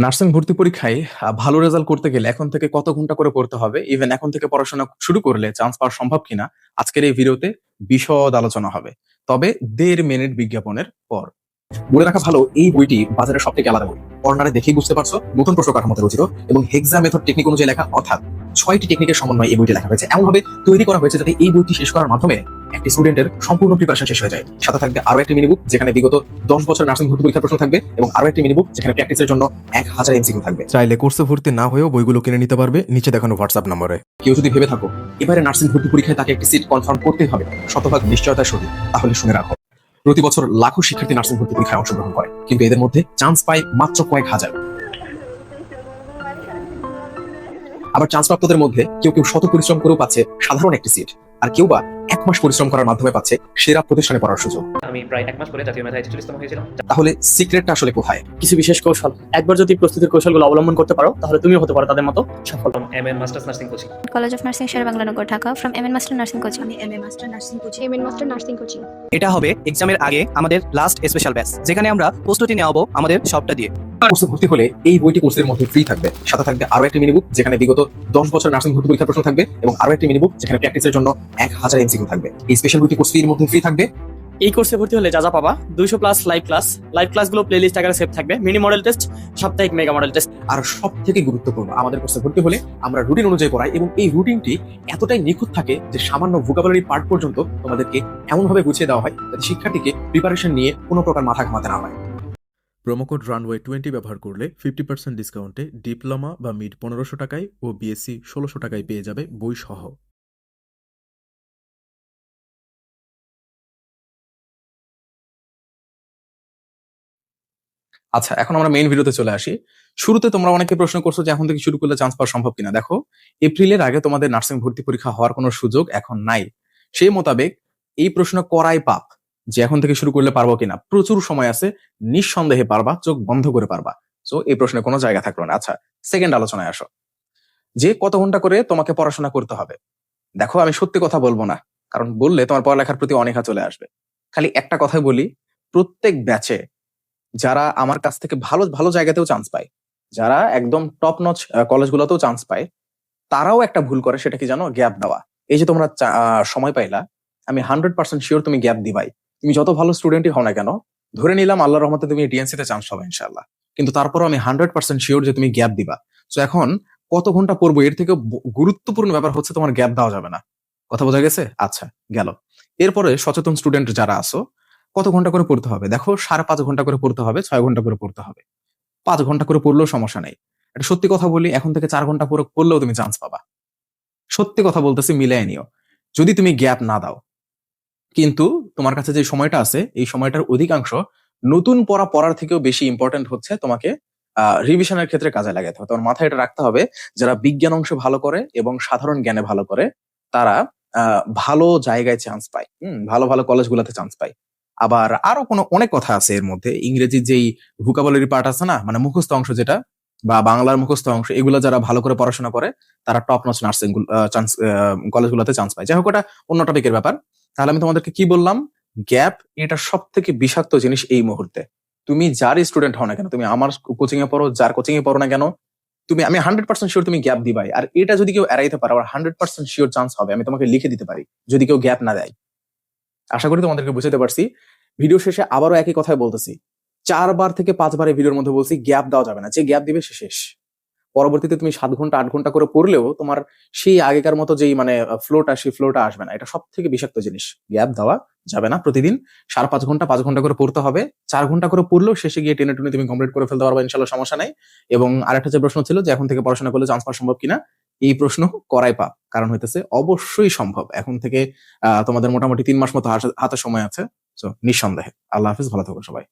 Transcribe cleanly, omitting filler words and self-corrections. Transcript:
Nursing ভর্তি পরীক্ষায় ভালো রেজাল্ট করতে গেলে এখন থেকে কত ঘন্টা করে পড়তে হবে, ইভেন এখন থেকে পড়াশোনা শুরু করলে চান্স পাওয়া সম্ভব কিনা, আজকের এই ভিডিওতে বিশদ আলোচনা হবে। তবে 1.5 মিনিট বিজ্ঞাপনের পর। বলে রাখা ভালো, এই বইটি বাজারের সব থেকে আলাদা বই। কর্নারে দেখেই বুঝতে পারছো নতুন প্রশ্ন কাঠামোতে রচিত এবং হেক্সা মেথড টেকনিক অনুযায়ী লেখা, অর্থাৎ 6টি টেকনিকের সমন্বয়ে এই বইটি লেখা হয়েছে। এমনভাবে তৈরি করা হয়েছে যাতে এই বইটি শেষ করার মাধ্যমে একটি স্টুডেন্টের সম্পূর্ণ প্রিপারেশন শেষ হয়ে যায়। সাথে থাকবে আরো একটি মিনি বুক যেখানে বিগত 10 বছর নার্সিং ভর্তি পরীক্ষার প্রশ্ন থাকবে, এবং আরো একটি মিনি বুক যেখানে প্র্যাকটিসের জন্য 1000 এমসিকিউ থাকবে। চাইলে কোর্সে ভর্তি না হয়েও বইগুলো কিনে নিতে পারবে নিচে দেখানো হোয়াটসঅ্যাপ নম্বরে। কেউ যদি ভেবে থাকো এবারে নার্সিং ভর্তি পরীক্ষায় তাকে একটি সিট কনফার্ম করতেই হবে শতভাগ নিশ্চয়তার সহিত, তাহলে শুনে রাখো, প্রতি বছর লাখো শিক্ষার্থী নার্সিং ভর্তি পরীক্ষায় অংশগ্রহণ করে, কিন্তু এদের মধ্যে চান্স পায় মাত্র কয়েক হাজার। আবার চান্স প্রাপ্তদের মধ্যে কেউ কেউ শত পরিশ্রম করেও পাচ্ছে সাধারণ একটি সিট, আর কেউ বা 1 মাস পরিশ্রম করার মাধ্যমে পাচ্ছে সেরা প্রতিষ্ঠানে পড়ার সুযোগ। আমি প্রায় 1 মাস পরে জাতীয় মেধায় 46তম হয়েছিলাম। তাহলে সিক্রেটটা আসলে কোথায়? কিছু বিশেষ কৌশল, একবার যদি প্রস্তুতির কৌশলগুলো অবলম্বন করতে পারো তাহলে তুমিও হতে পারো তাদের মতো সফল। MN masters nursing coaching, College of Nursing, Sher-Bangla-Nagar, Dhaka. From MN Master Nursing Coaching. MN Master Nursing Coaching. MN Master Nursing Coaching. এটা হবে এক্সামের আগে আমাদের লাস্ট স্পেশাল ব্যাচ, যেখানে আমরা প্রস্তুতি নেওয়াব আমাদের সবটা দিয়ে। কোর্সে ভর্তি হলে এই বইটি কোর্সের মধ্যে ফ্রি থাকবে। সাথে থাকবে আরো একটি মিনি বুক যেখানে বিগত 10 বছর নার্সিং ভর্তি পরীক্ষার প্রশ্ন থাকবে, এবং আরো একটি মিনি বুক যেখানে প্র্যাকটিসের জন্য 1000 এমসিকিউ থাকবে। এই স্পেশাল বইটি কোর্স ফির মধ্যে ফ্রি থাকবে। এই কোর্সে ভর্তি হলে যা যা পাবা: 200+ লাইভ ক্লাসগুলো প্লেলিস্ট আকারে সেভ থাকবে, মিনি মডেল টেস্ট, সাপ্তাহিক মেগা মডেল টেস্ট। আর সব থেকে গুরুত্বপূর্ণ, আমাদের কোর্সে ভর্তি হলে আমরা রুটিন অনুযায়ী পড়াই, এবং এই রুটিনটি এতটাই নিখুঁত থাকে যে সামান্য ভোকাবুলারি পার্ট পর্যন্ত তোমাদেরকে এমনভাবে গুছিয়ে দেওয়া হয় যাতে শিক্ষার্থীকে প্রিপারেশন নিয়ে কোনো প্রকার মাথা ঘামাতে না হয়। প্রোমোকোড রানওয়ে 20 ব্যবহার করলে 50% ডিসকাউন্টে ডিপ্লোমা বা মিড 1500 টাকায় ও বিএসসি 1600 টাকায় পেয়ে যাবে বই সহ। আচ্ছা, এখন আমরা মেইন ভিডিওতে চলে আসি। শুরুতে তোমরা অনেকে প্রশ্ন করছো যে এখন থেকে শুরু করলে চান্স পাওয়া সম্ভব কিনা। দেখো, এপ্রিলের আগে তোমাদের নার্সিং ভর্তি পরীক্ষা হওয়ার কোনো সুযোগ এখন নাই। সেই মোতাবেক এই প্রশ্ন করাই পাপ যে এখন থেকে শুরু করলে পারবো কিনা। প্রচুর সময় আছে, নিঃসন্দেহে পারবা, চোখ বন্ধ করে পারবা। সো এই প্রশ্নে কোনো জায়গা থাকলো না। আচ্ছা, সেকেন্ড আলোচনায় আসো, যে কত ঘন্টা করে তোমাকে পড়াশোনা করতে হবে। দেখো, আমি সত্যি কথা বলবো না, কারণ বললে তোমার পড়ালেখার প্রতি অনীহা চলে আসবে। খালি একটা কথাই বলি, প্রত্যেক ব্যাচে যারা আমার কাছ থেকে ভালো ভালো জায়গাতেও চান্স পায়, যারা একদম টপ নচ কলেজগুলোতেও চান্স পায়, তারাও একটা ভুল করে। সেটা কি জানো? গ্যাপ দেওয়া। এই যে তোমরা সময় পাইলা, আমি 100% শিওর তুমি গ্যাপ দিবাই। তুমি যত ভালো স্টুডেন্টই হও না কেন, ধরে নিলাম আল্লাহর রহমতে তুমি ডিএনসি তে চান্স পাবে ইনশাআল্লাহ, কিন্তু তারপরও আমি 100% শিওর যে তুমি গ্যাপ দিবা। তো এখন কত ঘন্টা পড়বো, এর থেকে গুরুত্বপূর্ণ ব্যাপার হচ্ছে তোমার গ্যাপ দেওয়া যাবে না। কথা বোঝা গেছে? আচ্ছা, গেল। এরপরে সচেতন স্টুডেন্ট যারা আছো, কত ঘন্টা করে পড়তে হবে? দেখো, 5.5 ঘন্টা করে পড়তে হবে, 6 ঘন্টা করে পড়তে হবে। 5 ঘন্টা করে পড়লেও সমস্যা নেই। এটা সত্যি কথা বলি, এখন থেকে 4 ঘন্টা পুরো পড়লেও তুমি চান্স পাবা। সত্যি কথা বলতেছি, মিলাই নিও যদি তুমি গ্যাপ না দাও। কিন্তু তোমার কাছে যে সময়টা আছে, এই সময়টার অধিকাংশ নতুন পড়ার থেকেও বেশি ইম্পর্টেন্ট হচ্ছে তোমাকে রিভিশনের ক্ষেত্রে কাজে লাগাতে হবে। তোমার মাথায় এটা রাখতে হবে, যারা বিজ্ঞান অংশে ভালো করে এবং সাধারণ জ্ঞানে ভালো করে, তারা ভালো জায়গায় চান্স পায়, ভালো ভালো কলেজগুলোতে চান্স পায়। আবার আরো অনেক কথা আছে এর মধ্যে। ইংরেজির যেই ভোকাবুলারি পার্ট আছে না, মানে মুখস্থ অংশ যেটা, বা বাংলার মুখস্থ অংশ, এগুলো যারা ভালো করে পড়াশোনা করে তারা টপ নচ নার্সিং কলেজগুলোতে চান্স পায়। যাই হোক, ওটা অন্য টপিকের ব্যাপার। তাহলে আমি তোমাদেরকে কি বললাম? গ্যাপ এটা সব থেকে বিষাক্ত জিনিস এই মুহূর্তে। তুমি যারই স্টুডেন্ট হও না কেন, তুমি আমার কোচিং এ পড়ো, যার কোচিং এ পড়ো না কেন, আমি 100% শিওর তুমি গ্যাপ দিবাই। আর এটা যদি কেউ এড়াইতে পারে, আবার 100% শিওর চান্স হবে, আমি তোমাকে লিখে দিতে পারি, যদি কেউ গ্যাপ না দেয়। আশা করি তোমাদেরকে বুঝাতে পারছি। ভিডিও শেষে আবারও একই কথাই বলতেছি, 4 বার থেকে 5 বার এই ভিডিওর মধ্যে বলছি, গ্যাপ দেওয়া যাবে না। যে গ্যাপ দিবে সে শেষ। পরবর্তীতে তুমি 7 ঘন্টা 8 ঘন্টা করে পড়লেও তোমার সেই আগেকার মতো যেই মানে সেই ফ্লোটা আসবে না। এটা সব থেকে বিষাক্ত জিনিস। গ্যাপ দেওয়া যাবে না। প্রতিদিন 4.5 ঘন্টা 5 ঘন্টা করে পড়তে হবে। 4 ঘন্টা করে পড়লেও শেষে গিয়ে টেনে টুনে তুমি কমপ্লিট করে ফেলতে পারবে ইনশাআল্লাহ, সমস্যা নাই। এবং আরেকটা যে প্রশ্ন ছিল যে এখন থেকে পড়াশোনা করলে চান্স পাওয়া সম্ভব কিনা, এই প্রশ্ন করাই পাপ। কারণ হইতেছে অবশ্যই সম্ভব। এখন থেকে তোমাদের মোটামুটি 3 মাস মতো হাতে সময় আছে। নিঃসন্দেহে। আল্লাহ হাফিজ, ভালো থাকো সবাই।